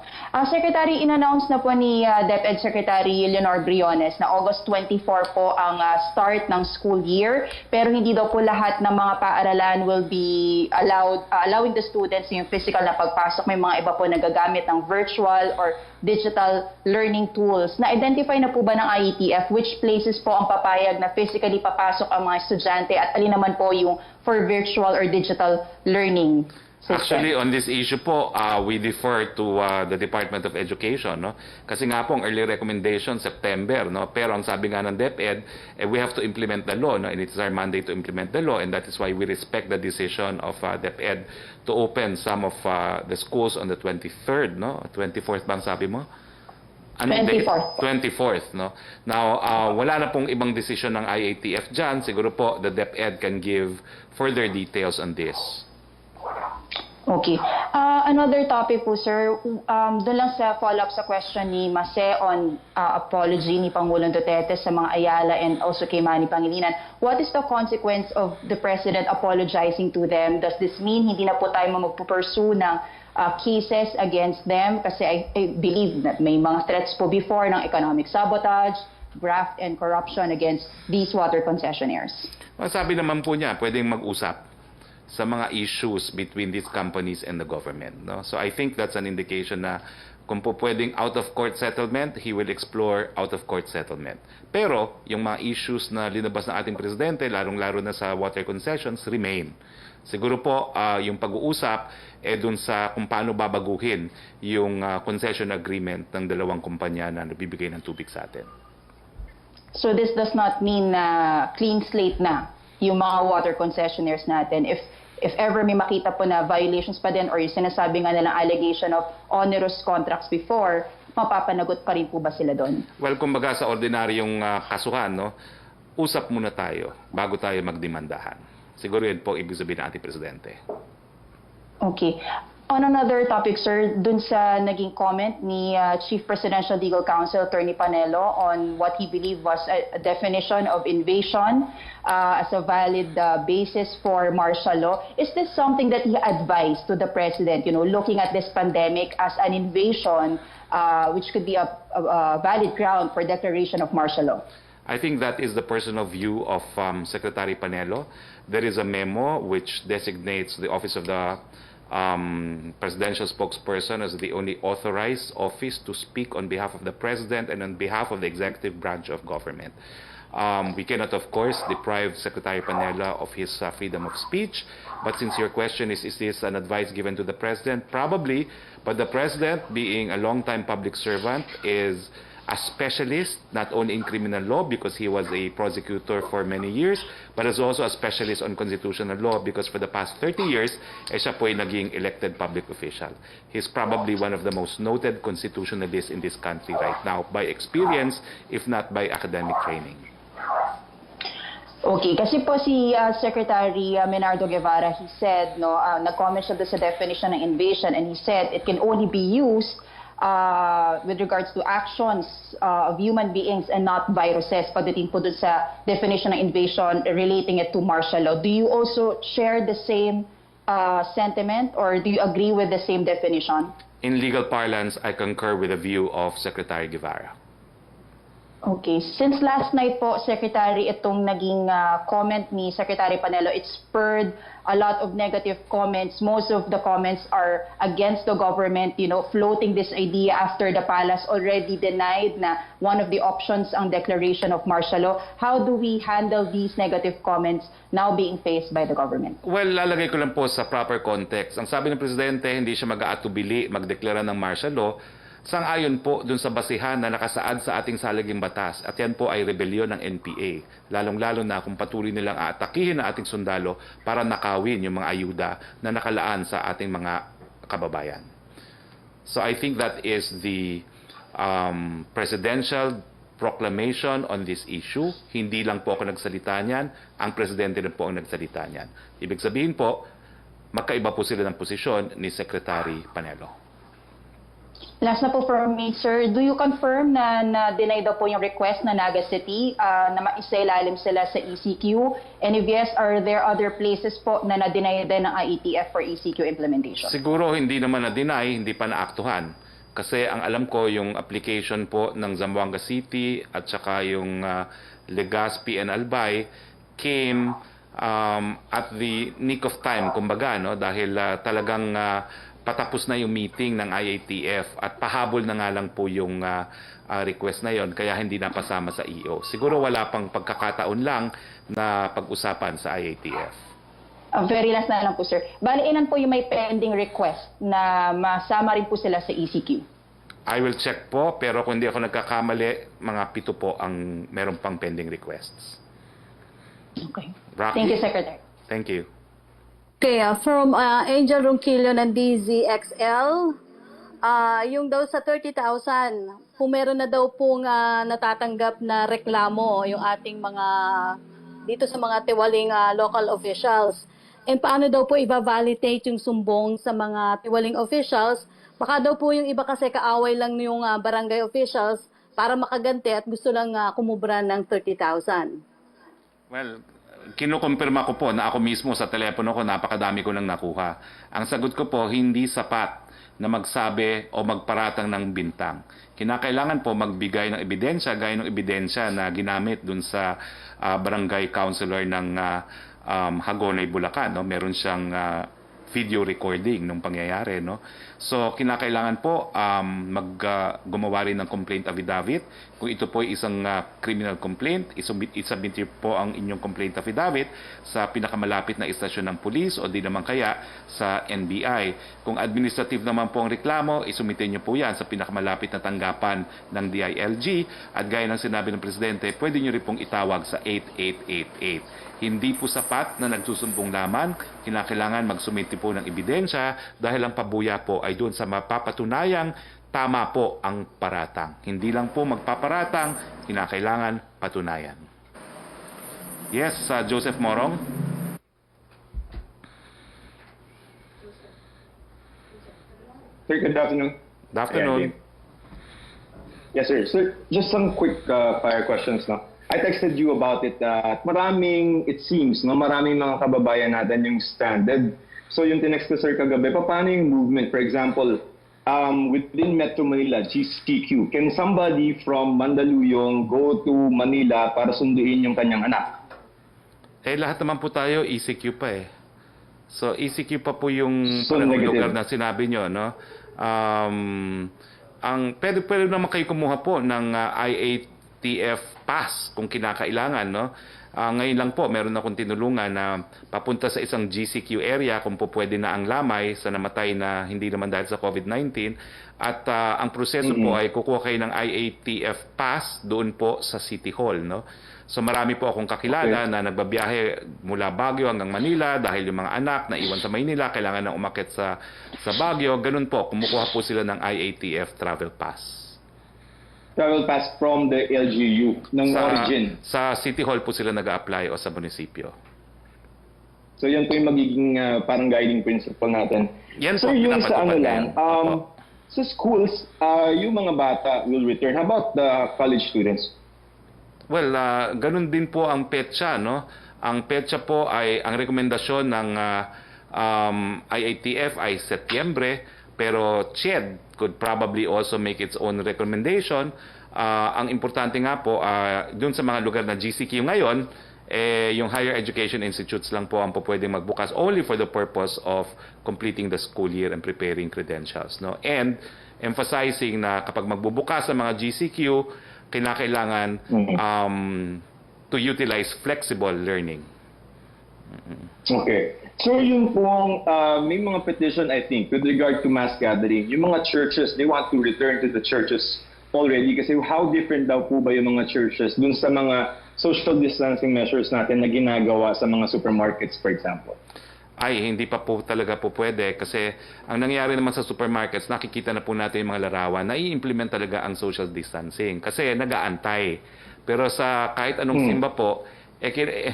Secretary, in-announce na po ni DepEd Secretary Leonor Briones na August 24 po ang start ng school year, pero hindi daw po lahat ng mga paaralan will be allowing the students yung physical na pagpasok. May mga iba po nagagamit ng virtual or digital learning tools. Na-identify na po ba ng IETF which places po ang papayag na physically papasok ang mga estudyante at alin naman po yung for virtual or digital learning system? Actually, on this issue po, we defer to the Department of Education, no? Kasi nga po, ang early recommendation, September, no? Pero ang sabi nga ng DepEd, we have to implement the law, no? And it's our mandate to implement the law, and that is why we respect the decision of DepEd to open some of the schools on the 23rd, no? 24th bang sabi mo? 24th. 24th, no? Now, wala na pong ibang decision ng IATF dyan. Siguro po, the DepEd can give further details on this. Okay. Another topic po, sir, doon lang sa follow-up sa question ni Mase on apology ni Pangulong Duterte sa mga Ayala and also kay Manny Pangilinan. What is the consequence of the President apologizing to them? Does this mean hindi na po tayo magpupursue ng cases against them? Kasi I believe that may mga threats po before ng economic sabotage, graft, and corruption against these water concessionaires. Sabi naman po niya, pwedeng mag-usap sa mga issues between these companies and the government, no? So I think that's an indication na kung po pwedeng out-of-court settlement, he will explore out-of-court settlement. Pero yung mga issues na linabas ng ating presidente, larong-laro na sa water concessions, remain. Siguro po yung pag-uusap dun sa kung paano babaguhin yung concession agreement ng dalawang kumpanya na nagbibigay ng tubig sa atin. So this does not mean na clean slate na yung mga water concessionaires natin. If ever may makita po na violations pa din or yung sinasabi nga nilang allegation of onerous contracts before, mapapanagot pa rin po ba sila doon? Well, kumbaga sa ordinaryong kasuhan, no, usap muna tayo bago tayo magdemandahan. Siguro yun po ibig sabihin ng ating presidente. Okay. On another topic, sir, dun sa naging comment ni Chief Presidential Legal Counsel Attorney Panelo on what he believed was a definition of invasion as a valid basis for martial law. Is this something that he advised to the President, looking at this pandemic as an invasion, which could be a valid ground for declaration of martial law? I think that is the personal view of Secretary Panelo. There is a memo which designates the Office of the Presidential Spokesperson as the only authorized office to speak on behalf of the President and on behalf of the executive branch of government. We cannot, of course, deprive Secretary Panela of his freedom of speech, but since your question is this an advice given to the President? Probably, but the President, being a long-time public servant, is a specialist not only in criminal law because he was a prosecutor for many years, but is also a specialist on constitutional law because for the past 30 years, siya po ay naging elected public official. He's probably one of the most noted constitutionalists in this country right now by experience, if not by academic training. Okay, kasi po si Secretary Menardo Guevara, he said, nag-comment siya sa definition ng invasion, and he said it can only be used with regards to actions of human beings and not viruses, pagdating po dun sa definition ng invasion relating it to martial law. Do you also share the same sentiment or do you agree with the same definition? In legal parlance, I concur with the view of Secretary Guevara. Okay. Since last night po, Secretary, itong naging comment ni Secretary Panelo, it spurred a lot of negative comments. Most of the comments are against the government, floating this idea after the palace already denied na one of the options ang declaration of martial law. How do we handle these negative comments now being faced by the government? Well, lalagay ko lang po sa proper context. Ang sabi ng Presidente, hindi siya mag-aatubili, magdeklara ng martial law, sang-ayon po dun sa basihan na nakasaad sa ating salaging batas at yan po ay rebelyon ng NPA. Lalong-lalo na kung patuloy nilang aatakihin ang ating sundalo para nakawin yung mga ayuda na nakalaan sa ating mga kababayan. So I think that is the presidential proclamation on this issue. Hindi lang po ako nagsalita niyan, ang Presidente lang po ang nagsalita niyan. Ibig sabihin po, magkaiba po sila ng posisyon ni Secretary Panelo. Last na po for me, sir, do you confirm na na-deny daw po yung request na Naga City na maisailalim sila sa ECQ? And if yes, are there other places po na na-deny din ng IETF for ECQ implementation? Siguro hindi naman na-deny, hindi pa naaktuhan. Kasi ang alam ko, yung application po ng Zamboanga City at saka yung Legazpi and Albay came at the nick of time, kumbaga, no? Dahil talagang patapos na yung meeting ng IATF at pahabol na nga lang po yung request na yon, kaya hindi napasama sa EO. Siguro wala pang pagkakataon lang na pag-usapan sa IATF. Very last na lang po, sir. Bali, ilan po yung may pending request na masama rin po sila sa ECQ? I will check po, pero kung hindi ako nagkakamali, mga 7 po ang meron pang pending requests. Okay. Rocky? Thank you, Secretary. Thank you. Okay, from Angel Ronquillo ng DZXL, yung daw sa 30,000, kung meron na daw pong natatanggap na reklamo yung ating mga, dito sa mga tiwaling local officials, and paano daw po i-validate yung sumbong sa mga tiwaling officials, baka daw po yung iba kasi kaaway lang yung barangay officials para makaganti at gusto lang kumubra ng 30,000. Well, kinukumpirma ko po na ako mismo sa telepono ko, napakadami ko nang nakuha. Ang sagot ko po, hindi sapat na magsabi o magparatang ng bintang. Kinakailangan po magbigay ng ebidensya, gaya ng ebidensya na ginamit dun sa barangay councilor ng Hagonoy, Bulacan. No? Meron siyang video recording ng pangyayari, no? So kinakailangan po gumawa rin ng complaint affidavit. Kung ito po ay isang criminal complaint, isubmit po ang inyong complaint affidavit sa pinakamalapit na istasyon ng pulis o di naman kaya sa NBI. Kung administrative naman po ang reklamo, isumitin niyo po yan sa pinakamalapit na tanggapan ng DILG at gaya ng sinabi ng Presidente, pwede niyo rin pong itawag sa 8888. Hindi po sapat na nagsusumbong lamang, kinakailangan magsumiti po ng ebidensya dahil ang pabuya po ay doon sa mapapatunayang tama po ang paratang. Hindi lang po magpaparatang, kinakailangan patunayan. Yes, Joseph Morong. Sir, good afternoon. Good afternoon. Yes, sir. So, just some quick fire questions now. I texted you about it at maraming, it seems, no, maraming mga kababayan natin yung stranded. So yung tinext ko, sir, kagabi, paano yung movement? For example, within Metro Manila, GCQ, can somebody from Mandaluyong go to Manila para sunduin yung kanyang anak? Eh, lahat naman po tayo ECQ pa eh. So ECQ pa po yung So, lugar na sinabi nyo, no? Pwede naman kayo kumuha po ng IATF pass kung kinakailangan, no? Ngayon lang po, meron akong tinulungan na papunta sa isang GCQ area kung po pwede na ang lamay sa namatay na hindi naman dahil sa COVID-19. At ang proseso po ay kukuha kayo ng IATF pass doon po sa City Hall, no? So marami po akong kakilala na nagbabiyahe mula Baguio hanggang Manila dahil yung mga anak na iwan sa Maynila, kailangan na umakyat sa Baguio. Ganun po, kumukuha po sila ng IATF travel pass. Travel pass from the LGU ng origin. Sa City Hall po sila nag-a-apply o sa munisipyo. So yan po yung magiging parang guiding principle natin. Yan so po, yung sa ano lang, Opo. sa schools, yung mga bata will return. How about the college students? Well, ganun din po ang petsa, no? Ang petsa po ay, ang rekomendasyon ng IATF ay Setyembre, pero CHED could probably also make its own recommendation. Ang importante nga po, dun sa mga lugar na GCQ ngayon, yung higher education institutes lang po ang po pwedeng magbukas only for the purpose of completing the school year and preparing credentials, no? And emphasizing na kapag magbubukas sa mga GCQ, kinakailangan to utilize flexible learning. Okay. So yung pong may mga petition, I think, with regard to mass gathering, yung mga churches, they want to return to the churches already kasi how different daw po ba yung mga churches dun sa mga social distancing measures natin na ginagawa sa mga supermarkets, for example? Ay, hindi pa po talaga po pwede kasi ang nangyayari naman sa supermarkets, nakikita na po natin yung mga larawan na i-implement talaga ang social distancing kasi nag-aantay. Pero sa kahit anong simba po,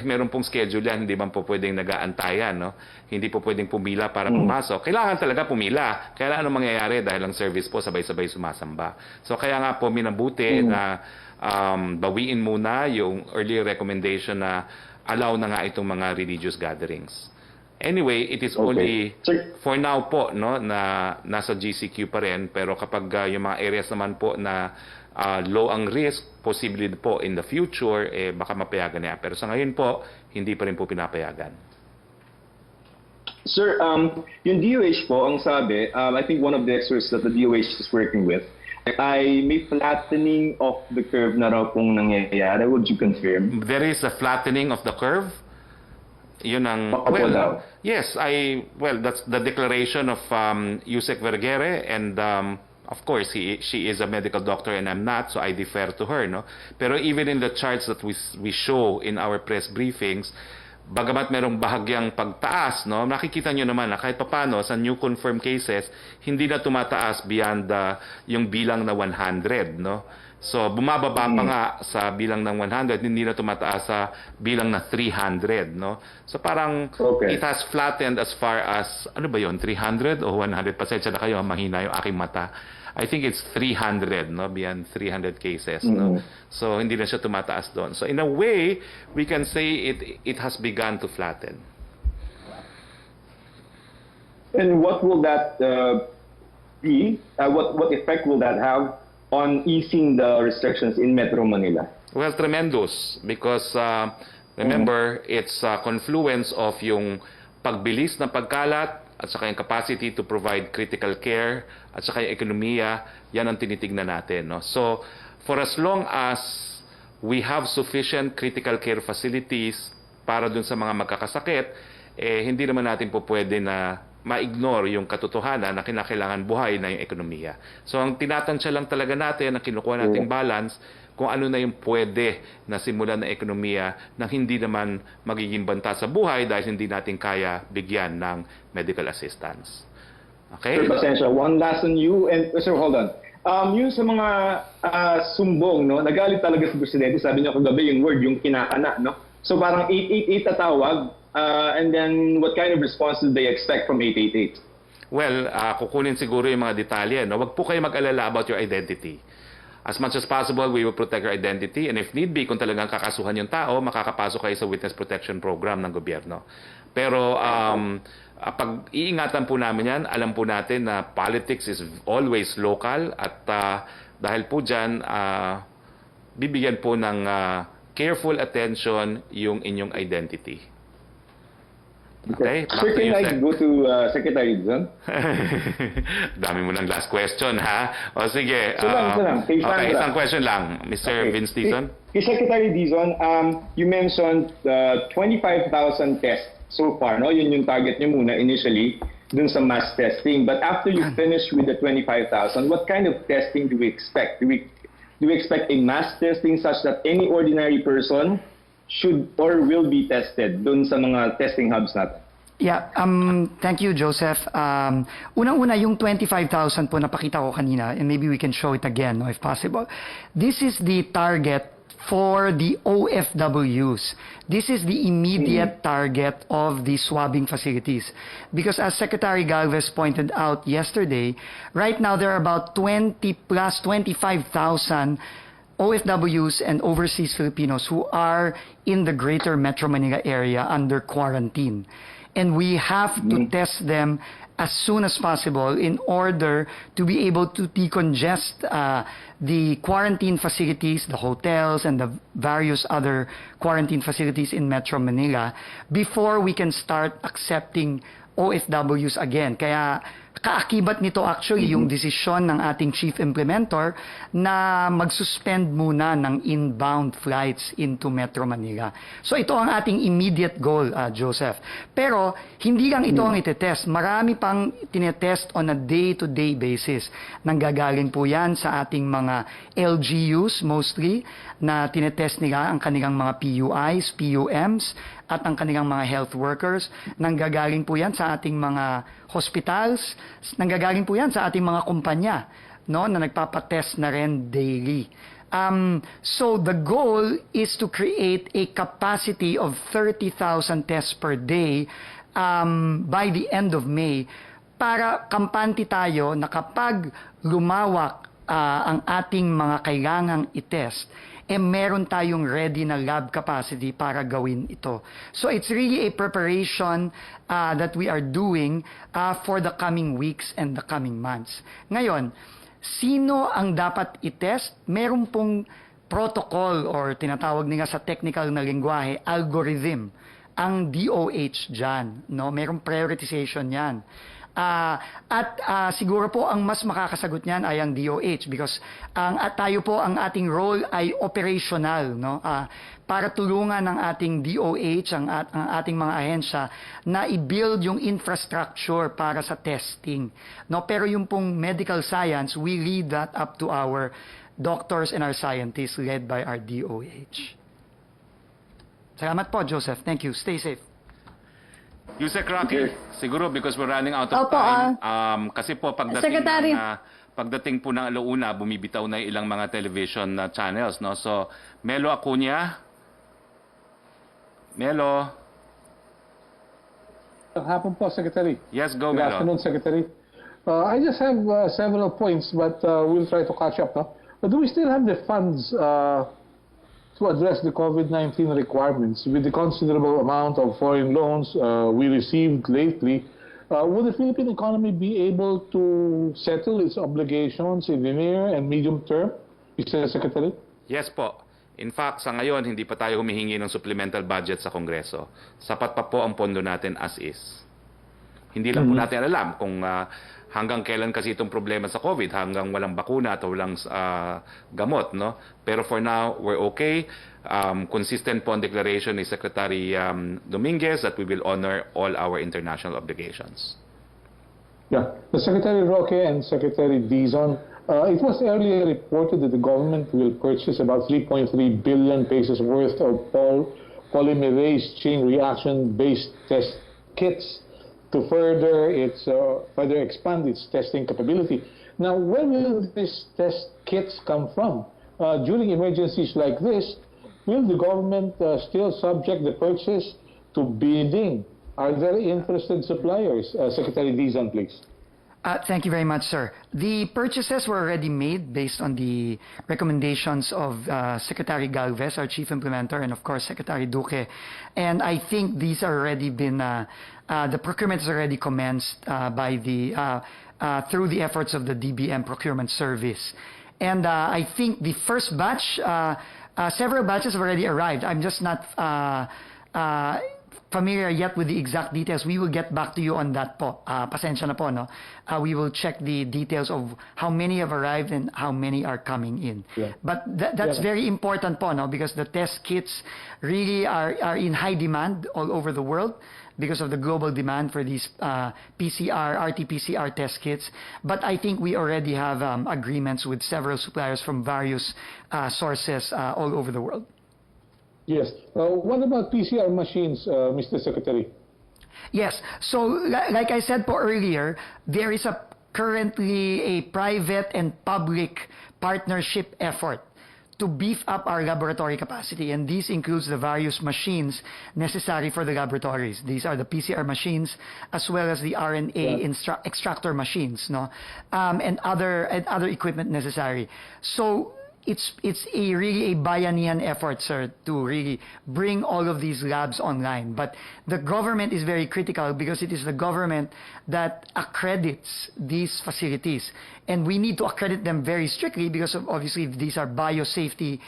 meron pong schedule yan, hindi man po pwedeng nag-aantayan, no? Hindi po pwedeng pumila para pumasok. Kailangan talaga pumila. Kaya ano mangyayari dahil ang service po sabay-sabay sumasamba. So kaya nga po minabuti na bawiin muna yung earlier recommendation na allow na nga itong mga religious gatherings. Anyway, it is only for now po, no, na nasa GCQ pa rin, pero kapag yung mga areas naman po na low ang risk, possibly po in the future, baka mapayagan niya. Pero sa ngayon po, hindi pa rin po pinapayagan. Sir, yung DOH po, ang sabi, I think one of the experts that the DOH is working with, ay may flattening of the curve na raw pong nangyayari. Would you confirm? There is a flattening of the curve. Yun ang, well, yes, that's the declaration of Yusek Vergere, and of course, she is a medical doctor and I'm not, so I defer to her, no? Pero even in the charts that we show in our press briefings, bagamat merong bahagyang pagtaas, no, nakikita nyo naman na kahit papano sa new confirmed cases, hindi na tumataas beyond yung bilang na 100, no? So bumababa pa nga sa bilang ng 100, hindi na tumataas sa bilang na 300, no? So parang it has flattened as far as, ano ba yon, 300 o 100? Pasensya na kayo, mahina yung aking mata. I think it's 300, no? Beyond 300 cases, no? So hindi na siya tumataas doon. So in a way, we can say it has begun to flatten. And what will that be? What effect will that have on easing the restrictions in Metro Manila? Well, tremendous, because remember, it's a confluence of yung pagbilis ng pagkalat at saka yung capacity to provide critical care at saka yung ekonomiya, yan ang tinitignan natin, no? So, for as long as we have sufficient critical care facilities para dun sa mga magkakasakit, hindi naman natin po pwede na ma-ignore yung katotohanan na kinakailangan buhay na yung ekonomiya. So ang tinatansya lang talaga natin, ang kinukuha nating balance, kung ano na yung pwede na simulan ng ekonomiya nang hindi naman magiging banta sa buhay dahil hindi natin kaya bigyan ng medical assistance. Okay? Sir, pasensya. One last on you. And sir, hold on. Yung sa mga sumbong, no, nagalit talaga sa presidente. Sabi niya kagabi yung word, yung kinakana, no? So parang 888 tatawag. And then, what kind of response do they expect from 888? Well, kukunin siguro yung mga detalye. No? Wag po kayo mag-alala about your identity. As much as possible, we will protect your identity. And if need be, kung talagang kakasuhan yung tao, makakapasok kayo sa Witness Protection Program ng gobyerno. Pero pag-iingatan po namin yan, alam po natin na politics is always local. At dahil po dyan, bibigyan po ng careful attention yung inyong identity. Okay, Sir, can I go to Secretary Dizon? Dami mo ng last question, ha? O sige. Okay, isang question lang. Mr. Vince Dizon? Kay Secretary Dizon, you mentioned 25,000 tests so far, no? Yun yung target niyo muna initially dun sa mass testing. But after you finish with the 25,000, what kind of testing do we expect? Do we expect a mass testing such that any ordinary person should or will be tested dun sa mga testing hubs natin? Yeah, thank you, Joseph. Unang-una, yung 25,000 po napakita ko kanina, and maybe we can show it again, no, if possible. This is the target for the OFWs. This is the immediate target of the swabbing facilities. Because as Secretary Galvez pointed out yesterday, right now there are about 20 plus 25,000 OFWs and overseas Filipinos who are in the greater Metro Manila area under quarantine. And we have to test them as soon as possible in order to be able to decongest the quarantine facilities, the hotels, and the various other quarantine facilities in Metro Manila before we can start accepting OFWs again. Kaya kaakibat nito actually yung desisyon ng ating chief implementer na mag-suspend muna ng inbound flights into Metro Manila. So ito ang ating immediate goal, Joseph. Pero hindi lang ito ang itetest. Marami pang tinetest on a day-to-day basis. Nanggagaling po yan sa ating mga LGUs mostly na tinetest nila ang kanilang mga PUIs, PUMs, at ang kanilang mga health workers. Nanggagaling po yan sa ating mga hospitals, nanggagaling po yan sa ating mga kumpanya, no, na nagpapatest na rin daily. So the goal is to create a capacity of 30,000 tests per day by the end of May para kampante tayo na kapag lumawak ang ating mga kailangang itest, meron tayong ready na lab capacity para gawin ito. So it's really a preparation that we are doing for the coming weeks and the coming months. Ngayon, sino ang dapat itest? Meron pong protocol or tinatawag nila sa technical na lengguwahe, algorithm, ang DOH dyan. No? Merong prioritization yan. Siguro po ang mas makakasagot niyan ay ang DOH because tayo po ang ating role ay operational, no? Para tulungan ng ating DOH, ang ating mga ahensya na i-build yung infrastructure para sa testing, no? Pero yung pong medical science, we leave that up to our doctors and our scientists led by our DOH. Salamat po, Joseph. Thank you. Stay safe. Yusek Roque, siguro because we're running out of Opo, time, kasi po Secretary. pagdating po ng alauna, bumibitaw na ilang mga television channels, no? So, Melo Acuña. Melo. Hapon po, Secretary. Yes, go, Good Melo. afternoon, Secretary. I just have several points, but we'll try to catch up. No? But do we still have the funds to address the COVID-19 requirements with the considerable amount of foreign loans we received lately? Will the Philippine economy be able to settle its obligations in the near and medium term, Mr. Secretary? Yes po. In fact, sa ngayon, hindi pa tayo humihingi ng supplemental budget sa Kongreso. Sapat pa po ang pondo natin as is. Hindi lang po natin alam kung hanggang kailan kasi itong problema sa COVID, hanggang walang bakuna at walang gamot, no? Pero for now, we're okay. Consistent po ang declaration ni Secretary Dominguez that we will honor all our international obligations. Yeah. The Secretary Roque and Secretary Dizon, it was earlier reported that the government will purchase about 3.3 billion pesos worth of polymerase chain reaction-based test kits to further expand its testing capability. Now, where will these test kits come from? During emergencies like this, will the government still subject the purchase to bidding? Are there interested suppliers? Secretary Dizon, please. Thank you very much, sir. The purchases were already made based on the recommendations of Secretary Galvez, our chief implementer, and of course Secretary Duque. And I think these are already been, the procurement has already commenced through the efforts of the DBM procurement service. And I think the first batch, several batches have already arrived. I'm just not familiar yet with the exact details. We will get back to you on that po. Pasensya na po, no? We will check the details of how many have arrived and how many are coming in. Yeah. But that's very important po, no? Because the test kits really are in high demand all over the world because of the global demand for these RT-PCR test kits. But I think we already have agreements with several suppliers from various sources all over the world. Yes. What about PCR machines, Mr. Secretary? Yes. So, like I said po earlier, there is currently a private and public partnership effort to beef up our laboratory capacity, and this includes the various machines necessary for the laboratories. These are the PCR machines as well as the RNA extractor machines, no, and other equipment necessary. So it's really a bayanihan effort, sir, to really bring all of these labs online. But the government is very critical because it is the government that accredits these facilities. And we need to accredit them very strictly because of, obviously these are biosafety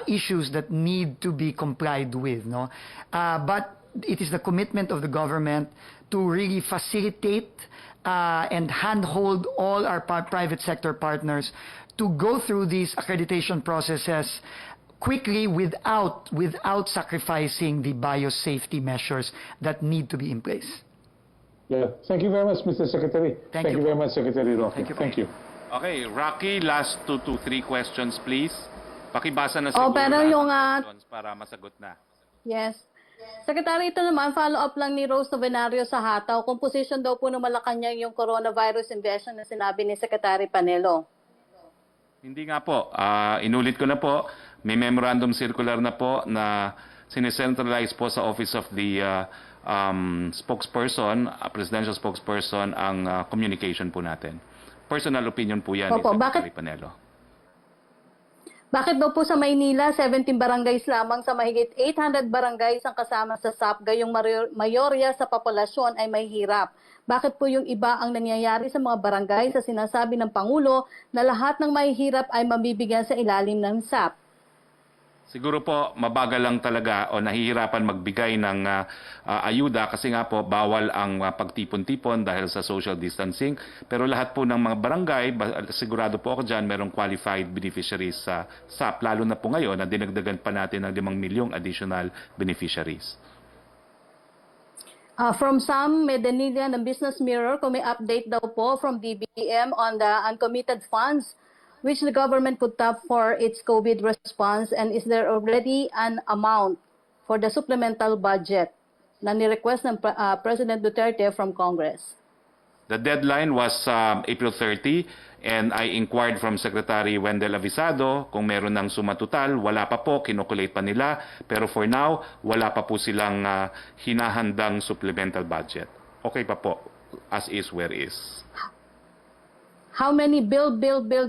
issues that need to be complied with. No? But it is the commitment of the government to really facilitate and handhold all our private sector partners to go through these accreditation processes quickly without sacrificing the biosafety measures that need to be in place. Yeah. Thank you very much, Mr. Secretary. Thank you very much, Secretary Roque. Thank you. Okay, Rocky, last 2 to 3 questions, please. Pakibasa na siguro pero lahat yung, ng questions para masagot na. Yes. Secretary, ito naman, follow-up lang ni Rose Novenario sa hataw. Composition daw po ng Malacañang yung coronavirus invasion na sinabi ni Secretary Panelo. Hindi nga po. Inulit ko na po. May memorandum circular na po na sinicentralize po sa Office of the Spokesperson, Presidential Spokesperson, ang communication po natin. Personal opinion po yan Opo, ni Secretary bakit- Panelo. Bakit daw po sa Maynila, 17 barangays lamang sa mahigit 800 barangays ang kasama sa SAP, gayong mayorya sa populasyon ay may hirap? Bakit po yung iba ang nangyayari sa mga barangay sa sinasabi ng Pangulo na lahat ng mahihirap ay mabibigyan sa ilalim ng SAP? Siguro po, mabagal lang talaga o nahihirapan magbigay ng ayuda kasi nga po bawal ang pagtipon-tipon dahil sa social distancing. Pero lahat po ng mga barangay, sigurado po ako dyan, merong qualified beneficiaries sa SAP, lalo na po ngayon na dinagdagan pa natin ng 5 milyong additional beneficiaries. From Sam Medanilla ng Business Mirror, kung may update daw po from DBM on the uncommitted funds which the government could tap for its COVID response, and is there already an amount for the supplemental budget na ni-request ng President Duterte from Congress? The deadline was April 30 and I inquired from Secretary Wendell Avisado kung meron ng suma total. Wala pa po, kinokulate pa nila. Pero for now, wala pa po silang hinahandang supplemental budget. Okay pa po, as is where is. How many build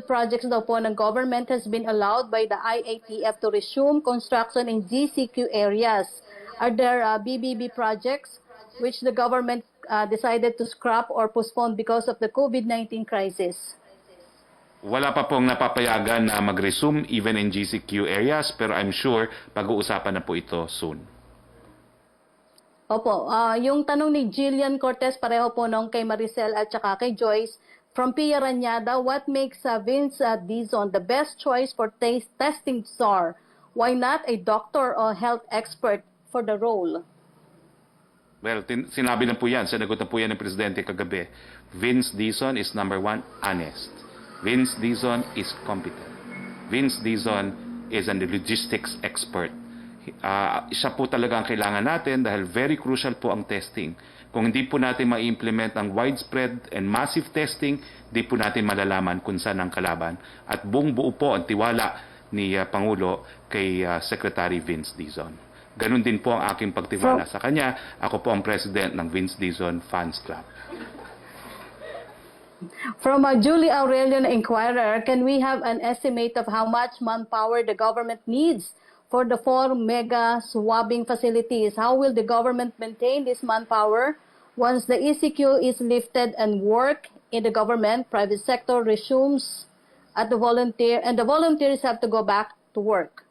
projects daw po ng government has been allowed by the IATF to resume construction in GCQ areas? Are there BBB projects which the government decided to scrap or postpone because of the COVID-19 crisis? Wala pa pong napapayagan na mag-resume even in GCQ areas, pero I'm sure pag-uusapan na po ito soon. Opo, yung tanong ni Jillian Cortez, pareho po nung kay Maricel at saka kay Joyce, from Pia Ranyada, what makes Vince Dizon the best choice for testing czar? Why not a doctor or health expert for the role? Well, sinabi na po yan, sinagot na po yan ng Presidente kagabi. Vince Dizon is number one, honest. Vince Dizon is competent. Vince Dizon is a logistics expert. Siya po talaga ang kailangan natin dahil very crucial po ang testing. Kung hindi po natin ma-implement ang widespread and massive testing, di po natin malalaman kung saan ang kalaban. At buong buo po ang tiwala ni Pangulo kay Secretary Vince Dizon. Ganun din po ang aking pagtiwala sa kanya. Ako po ang president ng Vince Dizon Fans Club. From Julie Aurelio na Inquirer, can we have an estimate of how much manpower the government needs for the 4 mega swabbing facilities? How will the government maintain this manpower once the ECQ is lifted and work in the government, private sector resumes at the volunteers have to go back to work?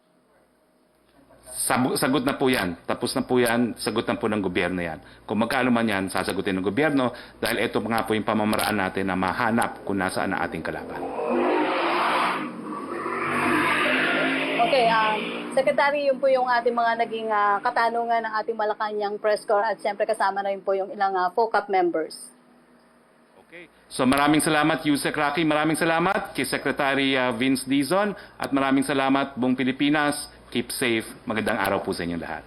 Sagot na po yan. Tapos na po yan. Sagot na po ng gobyerno yan. Kung magkano man yan, sasagutin ng gobyerno dahil ito nga po yung pamamaraan natin na mahanap kung nasaan ang ating kalaban. Okay, Secretary, yun po yung ating mga naging katanungan ng ating Malacañang Press Corps at siyempre kasama na rin po yung ilang FOCAP members. Okay. So maraming salamat, Yusek Roque. Maraming salamat kay Secretary Vince Dizon at maraming salamat buong Pilipinas. Keep safe. Magandang araw po sa inyong lahat.